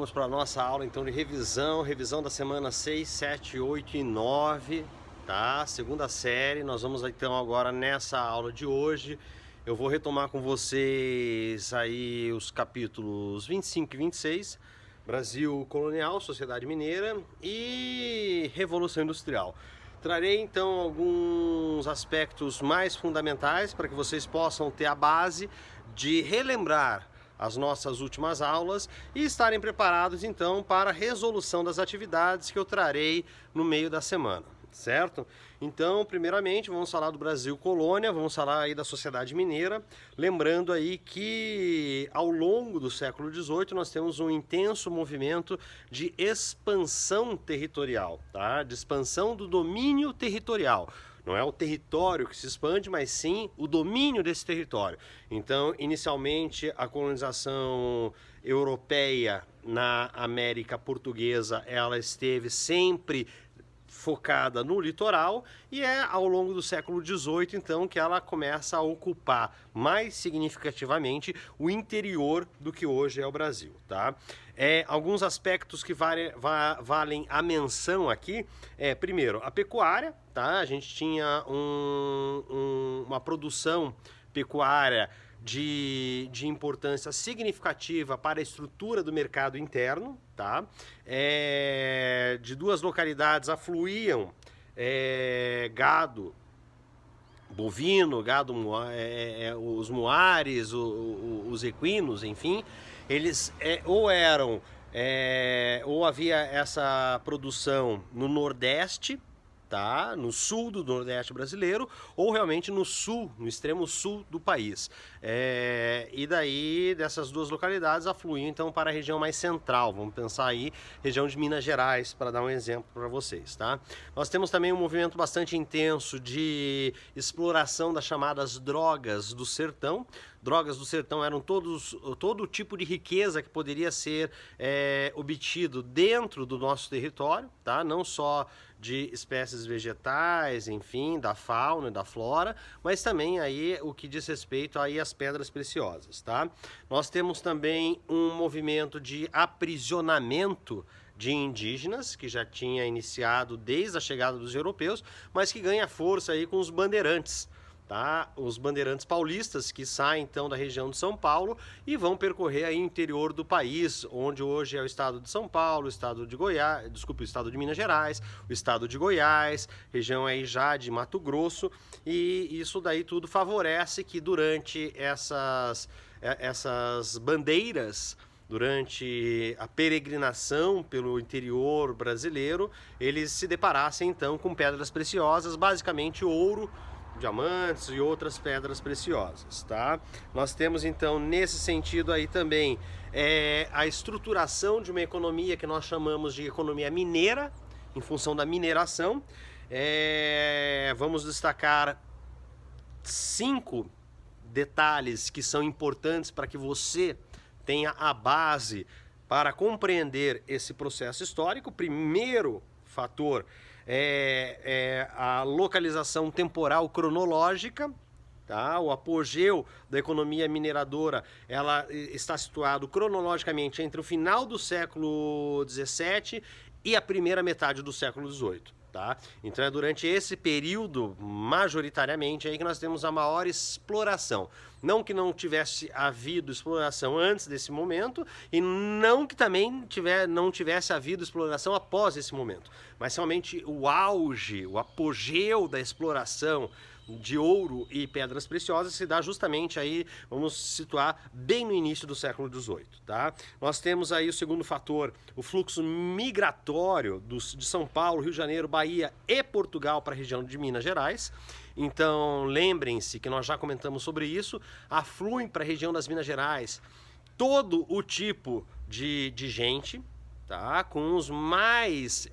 vamos para a nossa aula então de revisão da semana 6, 7, 8 e 9, tá? Segunda série. Nós vamos então agora nessa aula de hoje, eu vou retomar com vocês aí os capítulos 25 e 26, Brasil colonial, sociedade mineira e Revolução Industrial. Trarei então alguns aspectos mais fundamentais para que vocês possam ter a base de relembrar as nossas últimas aulas e estarem preparados então para a resolução das atividades que eu trarei no meio da semana, certo? Então, primeiramente, vamos falar do Brasil colônia, vamos falar aí da sociedade mineira, lembrando aí que ao longo do século XVIII nós temos um intenso movimento de expansão territorial, tá? De expansão do domínio territorial. Não é o território que se expande, mas sim o domínio desse território. Então, inicialmente, a colonização europeia na América Portuguesa, ela esteve sempre focada no litoral e é ao longo do século XVIII, então, que ela começa a ocupar mais significativamente o interior do que hoje é o Brasil, tá? Alguns aspectos que valem a menção aqui primeiro, a pecuária, tá? A gente tinha uma produção pecuária de importância significativa para a estrutura do mercado interno, tá? De duas localidades afluíam gado bovino, os muares, os equinos, enfim, eles ou havia essa produção no Nordeste, tá? No sul do Nordeste brasileiro, ou realmente no sul, no extremo sul do país. E daí, dessas duas localidades, afluiam então para a região mais central. Vamos pensar aí, região de Minas Gerais, para dar um exemplo para vocês, tá? Nós temos também um movimento bastante intenso de exploração das chamadas drogas do sertão. Drogas do sertão eram todo tipo de riqueza que poderia ser obtido dentro do nosso território, tá? Não só de espécies vegetais, enfim, da fauna e da flora, mas também aí o que diz respeito aí às pedras preciosas, tá? Nós temos também um movimento de aprisionamento de indígenas, que já tinha iniciado desde a chegada dos europeus, mas que ganha força aí com os bandeirantes, tá? Os bandeirantes paulistas que saem então da região de São Paulo e vão percorrer aí o interior do país, onde hoje é o estado de São Paulo, o estado de Goiás, desculpe, o estado de Minas Gerais, o estado de Goiás, região aí já de Mato Grosso, e isso daí tudo favorece que durante essas bandeiras, durante a peregrinação pelo interior brasileiro, eles se deparassem então com pedras preciosas, basicamente ouro, diamantes e outras pedras preciosas, tá? Nós temos então nesse sentido aí também a estruturação de uma economia que nós chamamos de economia mineira, em função da mineração. Vamos destacar 5 detalhes que são importantes para que você tenha a base para compreender esse processo histórico. Primeiro fator a localização temporal cronológica, tá? O apogeu da economia mineradora, ela está situado cronologicamente entre o final do século XVII e a primeira metade do século XVIII. Tá? Então é durante esse período, majoritariamente, aí que nós temos a maior exploração. Não que não tivesse havido exploração antes desse momento e não que também não tivesse havido exploração após esse momento. Mas realmente o auge, o apogeu da exploração de ouro e pedras preciosas se dá justamente aí, vamos situar bem no início do século XVIII, tá? Nós temos aí o segundo fator, o fluxo migratório de São Paulo, Rio de Janeiro, Bahia e Portugal para a região de Minas Gerais. Então, lembrem-se que nós já comentamos sobre isso, afluem para a região das Minas Gerais todo o tipo de gente, tá? Com os mais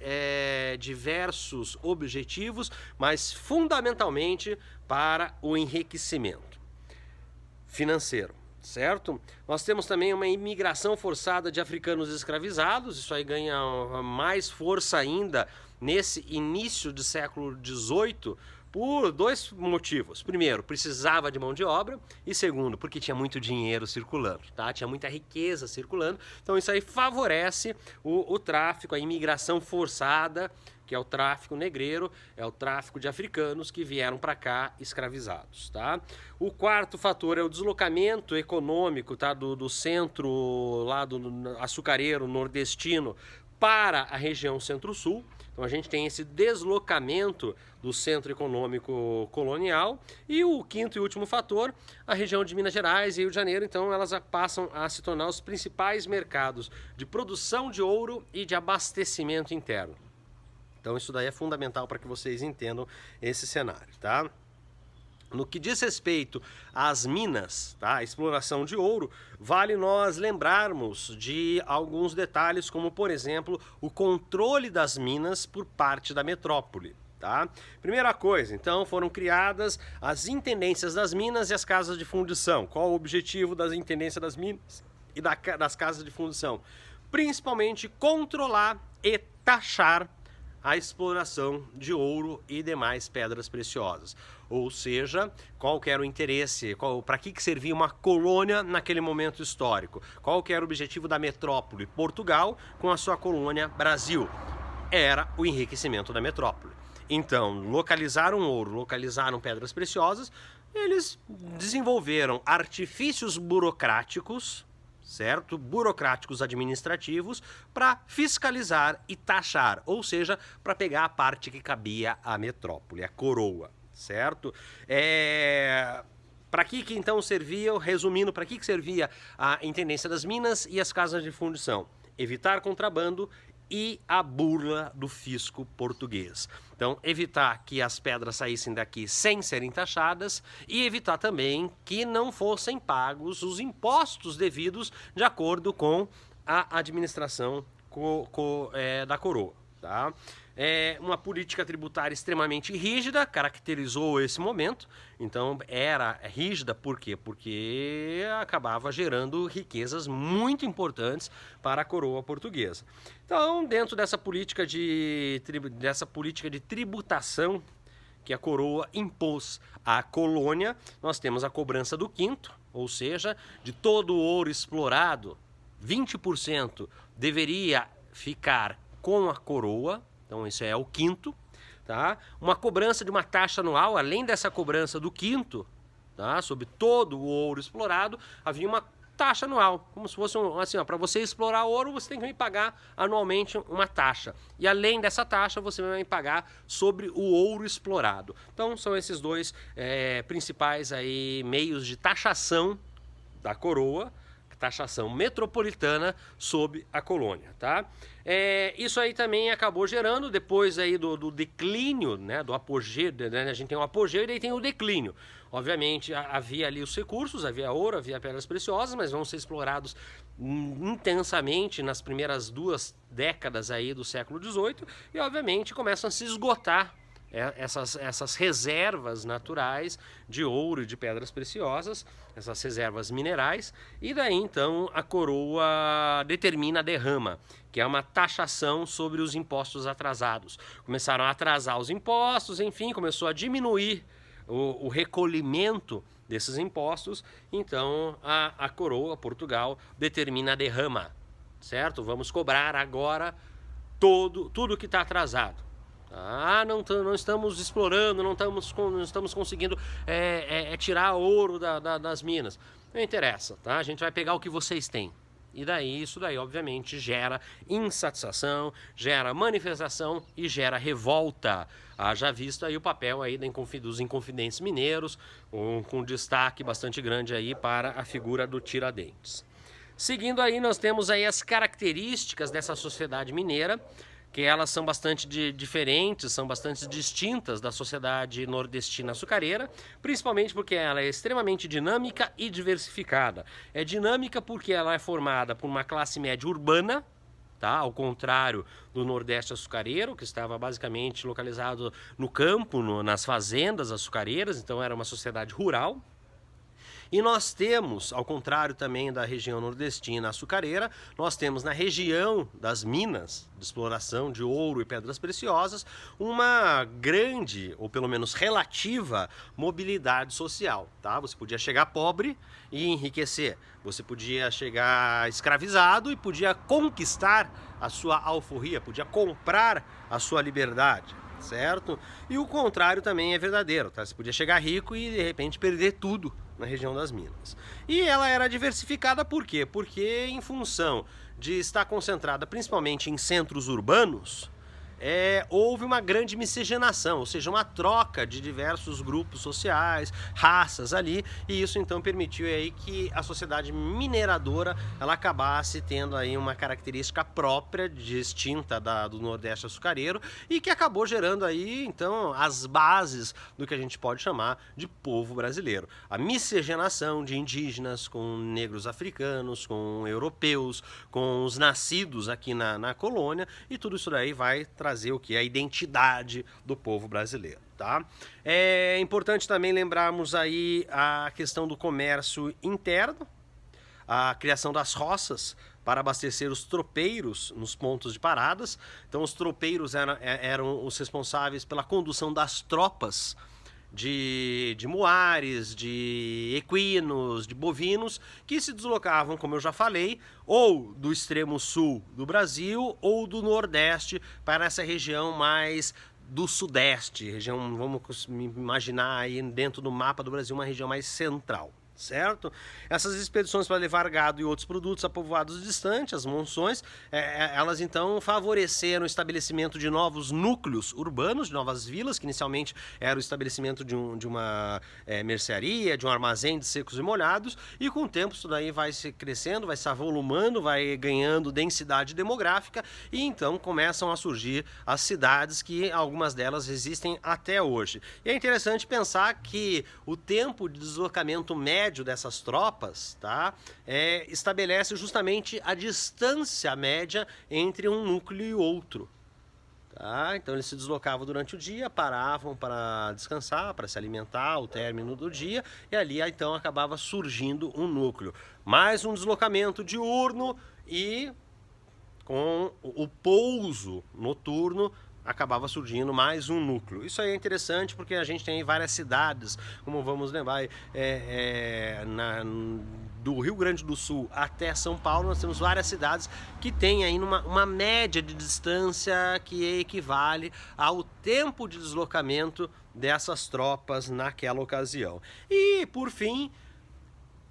diversos objetivos, mas fundamentalmente para o enriquecimento financeiro, certo? Nós temos também uma imigração forçada de africanos escravizados, isso aí ganha mais força ainda nesse início do século XVIII, Por dois motivos. Primeiro, precisava de mão de obra, e segundo, porque tinha muito dinheiro circulando, tá? Tinha muita riqueza circulando, então isso aí favorece o tráfico, a imigração forçada, que é o tráfico negreiro, é o tráfico de africanos que vieram para cá escravizados, tá? O quarto fator é o deslocamento econômico, tá? Do centro lá do açucareiro nordestino para a região centro-sul. Então a gente tem esse deslocamento do centro econômico colonial. E o quinto e último fator, a região de Minas Gerais e Rio de Janeiro, então elas passam a se tornar os principais mercados de produção de ouro e de abastecimento interno. Então isso daí é fundamental para que vocês entendam esse cenário, tá? No que diz respeito às minas, tá? A exploração de ouro, vale nós lembrarmos de alguns detalhes, como por exemplo, o controle das minas por parte da metrópole. Tá? Primeira coisa, então, foram criadas as intendências das minas e as casas de fundição. Qual o objetivo das intendências das minas e das casas de fundição? Principalmente controlar e taxar a exploração de ouro e demais pedras preciosas. Ou seja, qual que era o interesse, para que servia uma colônia naquele momento histórico? Qual que era o objetivo da metrópole Portugal com a sua colônia Brasil? Era o enriquecimento da metrópole. Então, localizaram ouro, localizaram pedras preciosas, eles desenvolveram artifícios burocráticos, certo? Burocráticos administrativos para fiscalizar e taxar, ou seja, para pegar a parte que cabia à metrópole, a coroa, certo? Para que então servia, resumindo, para que servia a intendência das minas e as casas de fundição? Evitar contrabando e a burla do fisco português. Então, evitar que as pedras saíssem daqui sem serem taxadas e evitar também que não fossem pagos os impostos devidos de acordo com a administração da coroa. Tá? Uma política tributária extremamente rígida caracterizou esse momento. Então era rígida por quê? Porque acabava gerando riquezas muito importantes para a coroa portuguesa. Então, dentro dessa política de tributação que a coroa impôs à colônia, nós temos a cobrança do quinto, ou seja, de todo o ouro explorado, 20% deveria ficar com a coroa. Então isso é o quinto, tá? Uma cobrança de uma taxa anual, além dessa cobrança do quinto, tá? Sobre todo o ouro explorado, havia uma taxa anual, como se fosse assim, para você explorar ouro, você tem que me pagar anualmente uma taxa. E além dessa taxa, você vai me pagar sobre o ouro explorado. Então são esses dois principais aí meios de taxação da coroa, taxação metropolitana sob a colônia, tá? Isso aí também acabou gerando, depois aí do declínio, né, do apogeu, né, a gente tem um apogeu e daí tem o declínio. Obviamente havia ali os recursos, havia ouro, havia pedras preciosas, mas vão ser explorados intensamente nas primeiras 2 décadas aí do século XVIII e obviamente começam a se esgotar essas reservas naturais de ouro e de pedras preciosas, essas reservas minerais, e daí então a coroa determina a derrama, que é uma taxação sobre os impostos atrasados. Começaram a atrasar os impostos, enfim, começou a diminuir o recolhimento desses impostos, então a coroa, Portugal, determina a derrama, certo? Vamos cobrar agora tudo que está atrasado. Não estamos explorando, não estamos conseguindo tirar ouro das minas. Não interessa, tá? A gente vai pegar o que vocês têm. E daí, isso daí, obviamente, gera insatisfação, gera manifestação e gera revolta. Já visto aí o papel aí dos Inconfidentes Mineiros, com destaque bastante grande aí para a figura do Tiradentes. Seguindo aí, nós temos aí as características dessa sociedade mineira, que elas são bastante diferentes, são bastante distintas da sociedade nordestina açucareira, principalmente porque ela é extremamente dinâmica e diversificada. É dinâmica porque ela é formada por uma classe média urbana, tá? Ao contrário do Nordeste açucareiro, que estava basicamente localizado no campo, nas fazendas açucareiras, então era uma sociedade rural. E nós temos, ao contrário também da região nordestina açucareira, nós temos na região das minas de exploração de ouro e pedras preciosas uma grande, ou pelo menos relativa, mobilidade social, tá? Você podia chegar pobre e enriquecer, você podia chegar escravizado e podia conquistar a sua alforria, podia comprar a sua liberdade, certo? E o contrário também é verdadeiro, tá? Você podia chegar rico e de repente perder tudo na região das minas. E ela era diversificada por quê? Porque em função de estar concentrada principalmente em centros urbanos, houve uma grande miscigenação, ou seja, uma troca de diversos grupos sociais, raças ali, e isso então permitiu aí que a sociedade mineradora ela acabasse tendo aí uma característica própria, distinta do Nordeste açucareiro, e que acabou gerando aí então as bases do que a gente pode chamar de povo brasileiro. A miscigenação de indígenas com negros africanos, com europeus, com os nascidos aqui na colônia, e tudo isso daí vai trazer o que é a identidade do povo brasileiro, tá? É importante também lembrarmos aí a questão do comércio interno, a criação das roças para abastecer os tropeiros nos pontos de paradas. Então os tropeiros eram os responsáveis pela condução das tropas de muares, de equinos, de bovinos, que se deslocavam, como eu já falei, ou do extremo sul do Brasil ou do Nordeste para essa região mais do Sudeste, região, vamos imaginar aí dentro do mapa do Brasil, uma região mais central. Certo? Essas expedições para levar gado e outros produtos a povoados distantes, as monções, elas então favoreceram o estabelecimento de novos núcleos urbanos, de novas vilas, que inicialmente era o estabelecimento de uma mercearia, de um armazém de secos e molhados, e com o tempo isso daí vai se crescendo, vai se avolumando, vai ganhando densidade demográfica, e então começam a surgir as cidades, que algumas delas existem até hoje. E é interessante pensar que o tempo de deslocamento médio dessas tropas, tá, estabelece justamente a distância média entre um núcleo e outro. Tá? Então eles se deslocavam durante o dia, paravam para descansar, para se alimentar ao término do dia, e ali então acabava surgindo um núcleo. Mais um deslocamento diurno e com o pouso noturno acabava surgindo mais um núcleo. Isso aí é interessante porque a gente tem várias cidades, como vamos lembrar, do Rio Grande do Sul até São Paulo, nós temos várias cidades que têm aí uma média de distância que equivale ao tempo de deslocamento dessas tropas naquela ocasião. E, por fim,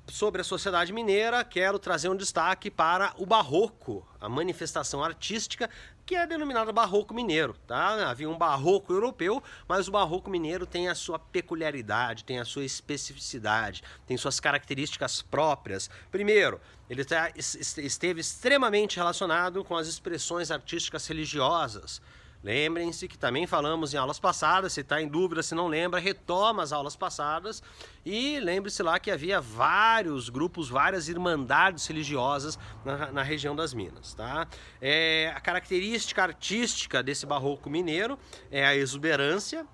sobre a sociedade mineira, quero trazer um destaque para o barroco, a manifestação artística que é denominada barroco mineiro, tá? Havia um barroco europeu, mas o barroco mineiro tem a sua peculiaridade, tem a sua especificidade, tem suas características próprias. Primeiro, ele esteve extremamente relacionado com as expressões artísticas religiosas. Lembrem-se que também falamos em aulas passadas, se está em dúvida, se não lembra, retoma as aulas passadas e lembre-se lá que havia vários grupos, várias irmandades religiosas na região das Minas. Tá? A característica artística desse barroco mineiro é a exuberância,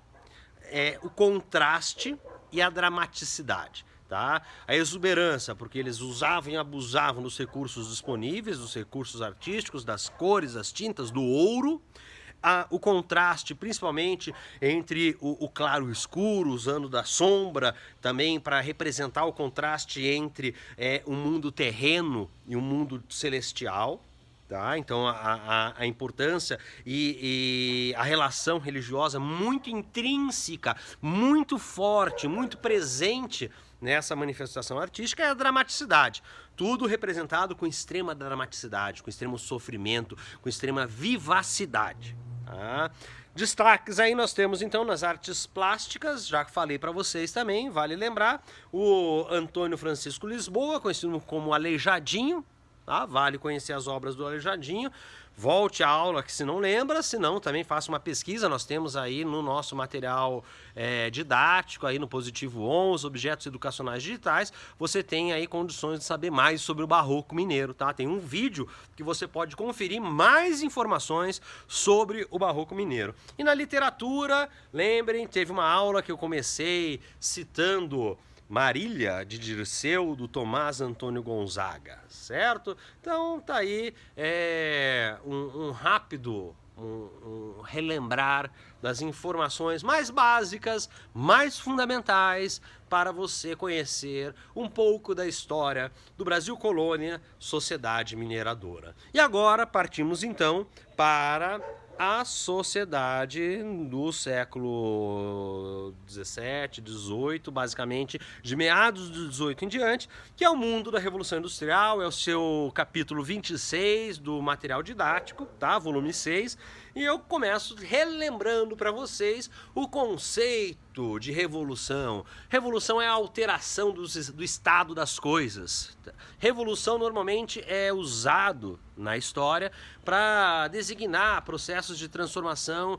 o contraste e a dramaticidade. Tá? A exuberância, porque eles usavam e abusavam dos recursos disponíveis, dos recursos artísticos, das cores, das tintas, do ouro. O contraste, principalmente entre o claro e o escuro, usando da sombra também para representar o contraste entre o mundo terreno e o mundo celestial. Tá? Então a importância e a relação religiosa muito intrínseca, muito forte, muito presente nessa manifestação artística é a dramaticidade. Tudo representado com extrema dramaticidade, com extremo sofrimento, com extrema vivacidade. Tá? Destaques aí nós temos então nas artes plásticas, já que falei para vocês também, vale lembrar, o Antônio Francisco Lisboa, conhecido como Aleijadinho, tá? Vale conhecer as obras do Aleijadinho. Volte à aula, que se não lembra, se não, também faça uma pesquisa, nós temos aí no nosso material didático, aí no Positivo 11, Objetos Educacionais Digitais, você tem aí condições de saber mais sobre o barroco mineiro, tá? Tem um vídeo que você pode conferir mais informações sobre o barroco mineiro. E na literatura, lembrem, teve uma aula que eu comecei citando Marília de Dirceu, do Tomás Antônio Gonzaga, certo? Então tá aí um rápido relembrar das informações mais básicas, mais fundamentais para você conhecer um pouco da história do Brasil colônia, sociedade mineradora. E agora partimos então para a sociedade do século 17, 18, basicamente de meados do 18 em diante, que é o mundo da Revolução Industrial, é o seu capítulo 26 do material didático, tá? Volume 6, e eu começo relembrando para vocês o conceito de revolução. Revolução é a alteração do estado das coisas. Revolução normalmente é usado na história para designar processos de transformação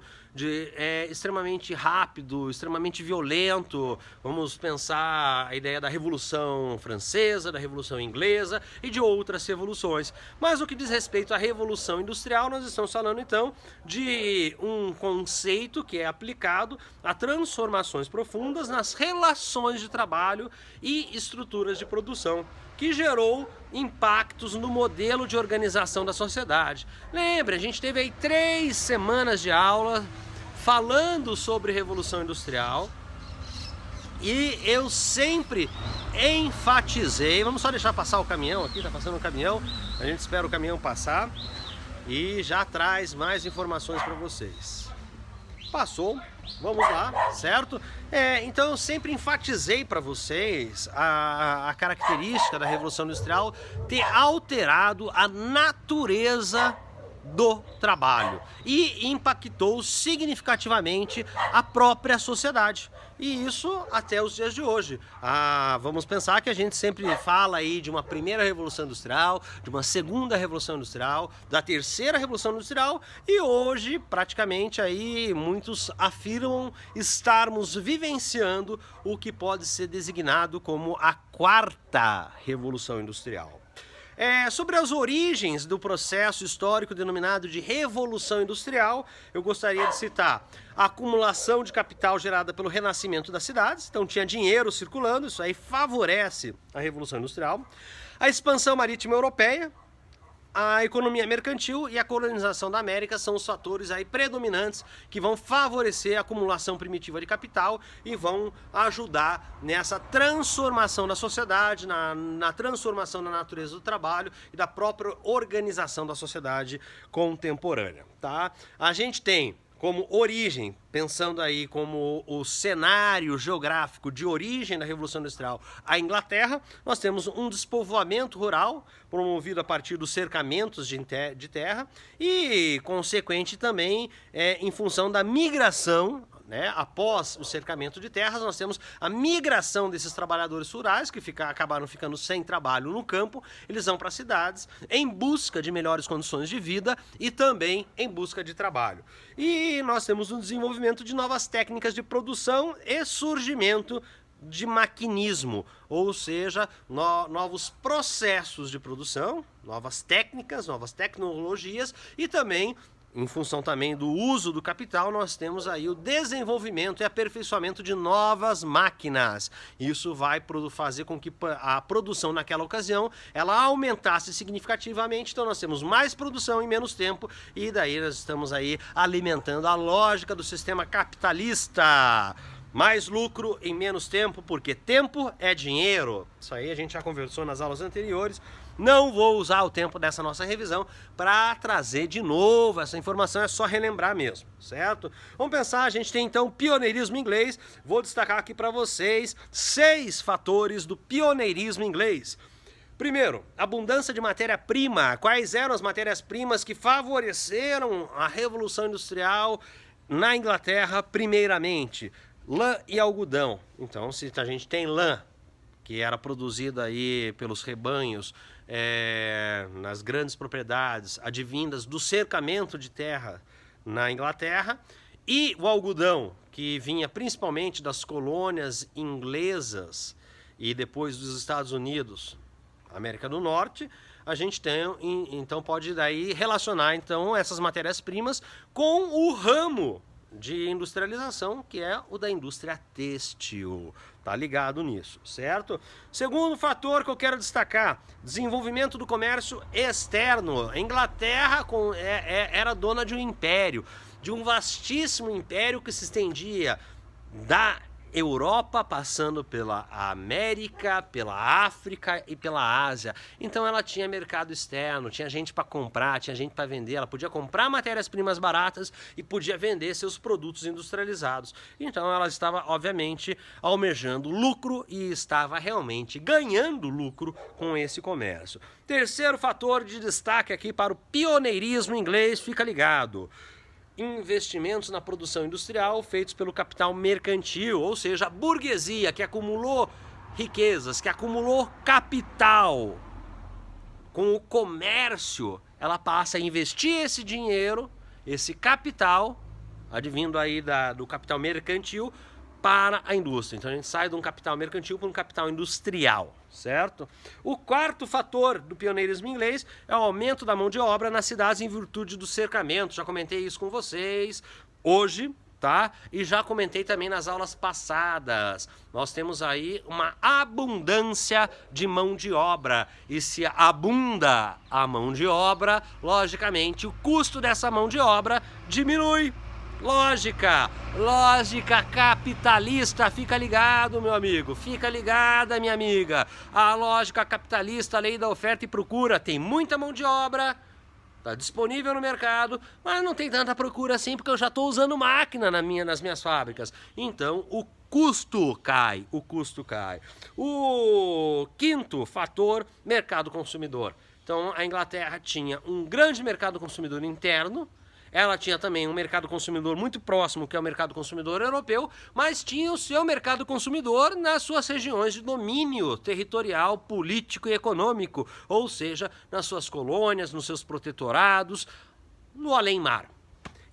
extremamente rápido, extremamente violento. Vamos pensar a ideia da Revolução Francesa, da Revolução Inglesa e de outras revoluções. Mas o que diz respeito à Revolução Industrial, nós estamos falando então de um conceito que é aplicado a transformações profundas nas relações de trabalho e estruturas de produção, que gerou impactos no modelo de organização da sociedade. Lembre, a gente teve aí 3 semanas de aula falando sobre Revolução Industrial e eu sempre enfatizei, vamos só deixar passar o caminhão aqui, tá passando um caminhão, a gente espera o caminhão passar e já traz mais informações para vocês. Passou, vamos lá, certo? Então eu sempre enfatizei para vocês a característica da Revolução Industrial ter alterado a natureza do trabalho e impactou significativamente a própria sociedade. E isso até os dias de hoje. Vamos pensar que a gente sempre fala aí de uma primeira Revolução Industrial, de uma segunda Revolução Industrial, da terceira Revolução Industrial e hoje praticamente aí muitos afirmam estarmos vivenciando o que pode ser designado como a quarta Revolução Industrial. Sobre as origens do processo histórico denominado de Revolução Industrial, eu gostaria de citar a acumulação de capital gerada pelo renascimento das cidades, então tinha dinheiro circulando, isso aí favorece a Revolução Industrial, a expansão marítima europeia, a economia mercantil e a colonização da América são os fatores aí predominantes que vão favorecer a acumulação primitiva de capital e vão ajudar nessa transformação da sociedade, na transformação da natureza do trabalho e da própria organização da sociedade contemporânea, tá? A gente tem como origem, pensando aí como o cenário geográfico de origem da Revolução Industrial, a Inglaterra, nós temos um despovoamento rural promovido a partir dos cercamentos de terra e, consequente também, em função da migração, após o cercamento de terras, nós temos a migração desses trabalhadores rurais que acabaram ficando sem trabalho no campo, eles vão para as cidades em busca de melhores condições de vida e também em busca de trabalho. E nós temos um desenvolvimento de novas técnicas de produção e surgimento de maquinismo, ou seja, novos processos de produção, novas técnicas, novas tecnologias e também em função também do uso do capital, nós temos aí o desenvolvimento e aperfeiçoamento de novas máquinas. Isso vai fazer com que a produção naquela ocasião ela aumentasse significativamente, então nós temos mais produção em menos tempo e daí nós estamos aí alimentando a lógica do sistema capitalista. Mais lucro em menos tempo, porque tempo é dinheiro. Isso aí a gente já conversou nas aulas anteriores. Não vou usar o tempo dessa nossa revisão para trazer de novo essa informação, é só relembrar mesmo, certo? Vamos pensar, a gente tem então pioneirismo inglês. Vou destacar aqui para vocês 6 fatores do pioneirismo inglês. Primeiro, abundância de matéria-prima. Quais eram as matérias-primas que favoreceram a Revolução Industrial na Inglaterra primeiramente? Lã e algodão. Então, se a gente tem lã, que era produzida aí pelos rebanhos nas grandes propriedades advindas do cercamento de terra na Inglaterra, e o algodão, que vinha principalmente das colônias inglesas e depois dos Estados Unidos, América do Norte, a gente tem, então pode daí relacionar então essas matérias-primas com o ramo de industrialização, que é o da indústria têxtil. Tá ligado nisso, certo? Segundo fator que eu quero destacar, desenvolvimento do comércio externo. A Inglaterra era dona de um império, de um vastíssimo império que se estendia da Europa, passando pela América, pela África e pela Ásia. Então ela tinha mercado externo, tinha gente para comprar, tinha gente para vender, ela podia comprar matérias-primas baratas e podia vender seus produtos industrializados. Então ela estava, obviamente, almejando lucro e estava realmente ganhando lucro com esse comércio. Terceiro fator de destaque aqui para o pioneirismo inglês, fica ligado: investimentos na produção industrial feitos pelo capital mercantil, ou seja, a burguesia que acumulou riquezas, que acumulou capital. Com o comércio, ela passa a investir esse dinheiro, esse capital, advindo aí do capital mercantil, para a indústria. Então a gente sai de um capital mercantil para um capital industrial, certo? O quarto fator do pioneirismo inglês é o aumento da mão de obra nas cidades em virtude do cercamento. Já comentei isso com vocês hoje, tá? E já comentei também nas aulas passadas. Nós temos aí uma abundância de mão de obra. E se abunda a mão de obra, logicamente o custo dessa mão de obra diminui. Lógica capitalista, fica ligado, meu amigo, fica ligada, minha amiga. A lógica capitalista, a lei da oferta e procura, tem muita mão de obra, está disponível no mercado, mas não tem tanta procura assim, porque eu já estou usando máquina nas minhas fábricas. Então, o custo cai, O quinto fator, mercado consumidor. Então, a Inglaterra tinha um grande mercado consumidor interno. Ela tinha também um mercado consumidor muito próximo, que é o mercado consumidor europeu, mas tinha o seu mercado consumidor nas suas regiões de domínio territorial, político e econômico, ou seja, nas suas colônias, nos seus protetorados, no além-mar.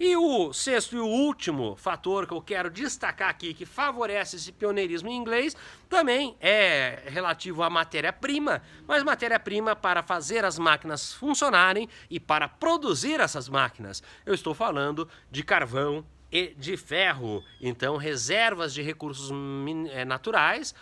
E o sexto e o último fator que eu quero destacar aqui, que favorece esse pioneirismo em inglês, também é relativo à matéria-prima, mas matéria-prima para fazer as máquinas funcionarem e para produzir essas máquinas. Eu estou falando de carvão e de ferro. Então, reservas de recursos naturais,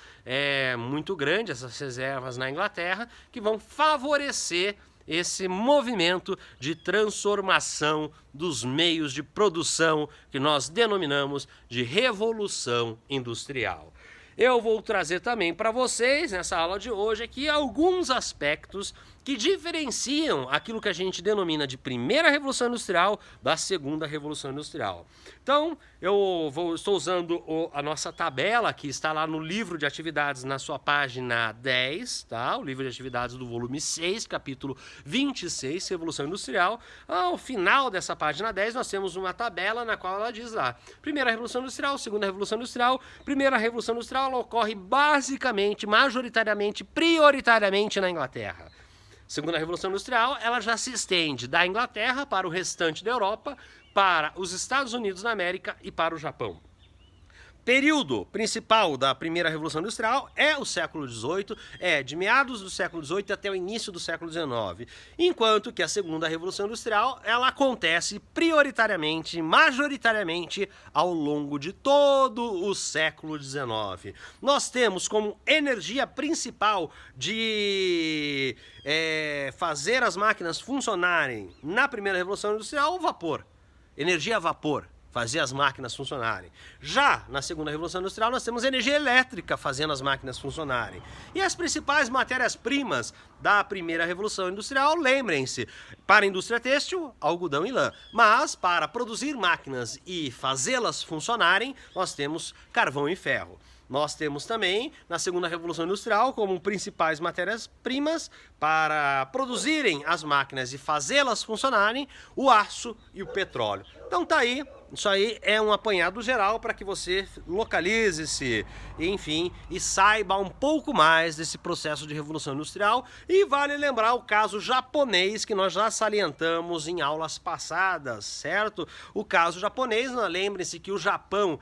muito grandes essas reservas na Inglaterra, que vão favorecer esse movimento de transformação dos meios de produção que nós denominamos de revolução industrial. Eu vou trazer também para vocês, nessa aula de hoje, aqui alguns aspectos que diferenciam aquilo que a gente denomina de primeira revolução industrial da segunda revolução industrial. Então, estou usando a nossa tabela, que está lá no livro de atividades, na sua página 10, tá? O livro de atividades do volume 6, capítulo 26, Revolução Industrial. Ao final dessa página 10, nós temos uma tabela na qual ela diz lá: primeira revolução industrial, segunda revolução industrial. Primeira revolução industrial, ela ocorre basicamente, majoritariamente, prioritariamente na Inglaterra. Segunda Revolução Industrial, ela já se estende da Inglaterra para o restante da Europa, para os Estados Unidos da América e para o Japão. Período principal da primeira Revolução Industrial é o século XVIII, de meados do século XVIII até o início do século XIX, enquanto que a segunda Revolução Industrial ela acontece prioritariamente, majoritariamente ao longo de todo o século XIX. Nós temos como energia principal de fazer as máquinas funcionarem na primeira Revolução Industrial o vapor, energia a vapor. Fazer as máquinas funcionarem. Já na segunda revolução industrial nós temos energia elétrica fazendo as máquinas funcionarem. E as principais matérias-primas da primeira revolução industrial, lembrem-se, para a indústria têxtil, algodão e lã. Mas para produzir máquinas e fazê-las funcionarem, nós temos carvão e ferro. Nós temos também, na segunda revolução industrial, como principais matérias-primas para produzirem as máquinas e fazê-las funcionarem, o aço e o petróleo. Então tá aí, isso aí é um apanhado geral para que você localize-se, enfim, e saiba um pouco mais desse processo de revolução industrial. E vale lembrar o caso japonês que nós já salientamos em aulas passadas, certo? O caso japonês, lembrem-se que o Japão,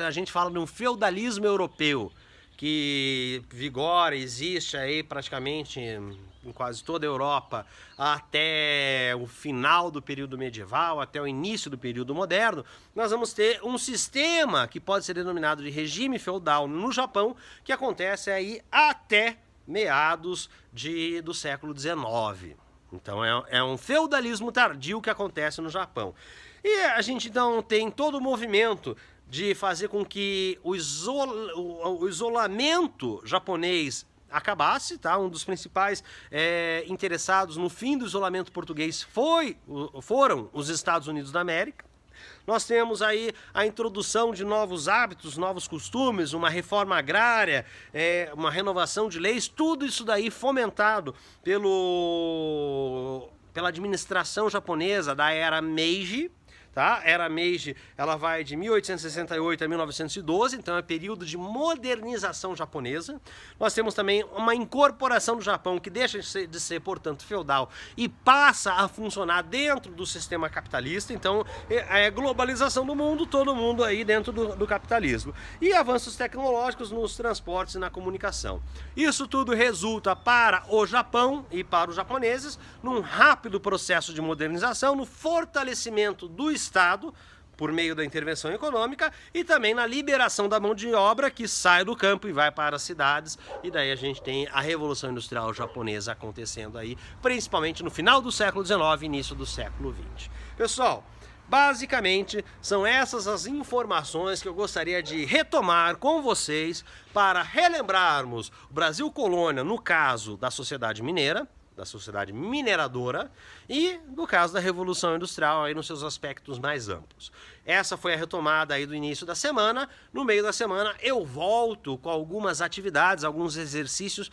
a gente fala de um feudalismo europeu, que vigora, existe aí praticamente em quase toda a Europa até o final do período medieval, até o início do período moderno, nós vamos ter um sistema que pode ser denominado de regime feudal no Japão, que acontece aí até meados do século XIX. Então é um feudalismo tardio que acontece no Japão. E a gente então tem todo o movimento de fazer com que o isolamento japonês acabasse, tá? Um dos principais interessados no fim do isolamento português foram os Estados Unidos da América. Nós temos aí a introdução de novos hábitos, novos costumes, uma reforma agrária, uma renovação de leis, tudo isso daí fomentado pela administração japonesa da era Meiji. Tá? Era Meiji, ela vai de 1868 a 1912, então é período de modernização japonesa. Nós temos também uma incorporação do Japão que deixa de ser, portanto, feudal e passa a funcionar dentro do sistema capitalista. Então é globalização do mundo, todo mundo aí dentro do capitalismo. E avanços tecnológicos nos transportes e na comunicação. Isso tudo resulta para o Japão e para os japoneses num rápido processo de modernização, no fortalecimento do Estado, por meio da intervenção econômica, e também na liberação da mão de obra que sai do campo e vai para as cidades, e daí a gente tem a Revolução Industrial Japonesa acontecendo aí, principalmente no final do século XIX e início do século XX. Pessoal, basicamente são essas as informações que eu gostaria de retomar com vocês para relembrarmos o Brasil colônia no caso da sociedade mineira, da sociedade mineradora e no caso da Revolução Industrial aí nos seus aspectos mais amplos. Essa foi a retomada aí do início da semana. No meio da semana eu volto com algumas atividades, alguns exercícios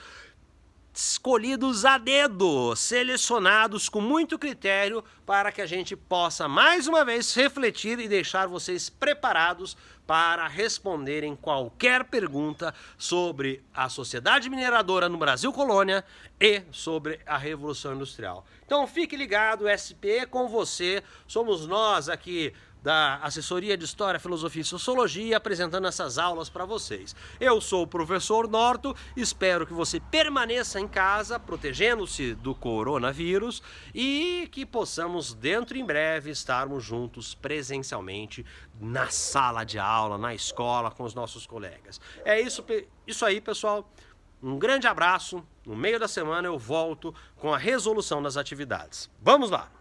escolhidos a dedo, selecionados com muito critério para que a gente possa mais uma vez refletir e deixar vocês preparados para responderem qualquer pergunta sobre a sociedade mineradora no Brasil colônia e sobre a Revolução Industrial. Então fique ligado, SPE com você, somos nós aqui da Assessoria de História, Filosofia e Sociologia, apresentando essas aulas para vocês. Eu sou o professor Norto, espero que você permaneça em casa, protegendo-se do coronavírus e que possamos, dentro em breve, estarmos juntos presencialmente na sala de aula, na escola, com os nossos colegas. É isso aí, pessoal. Um grande abraço. No meio da semana eu volto com a resolução das atividades. Vamos lá!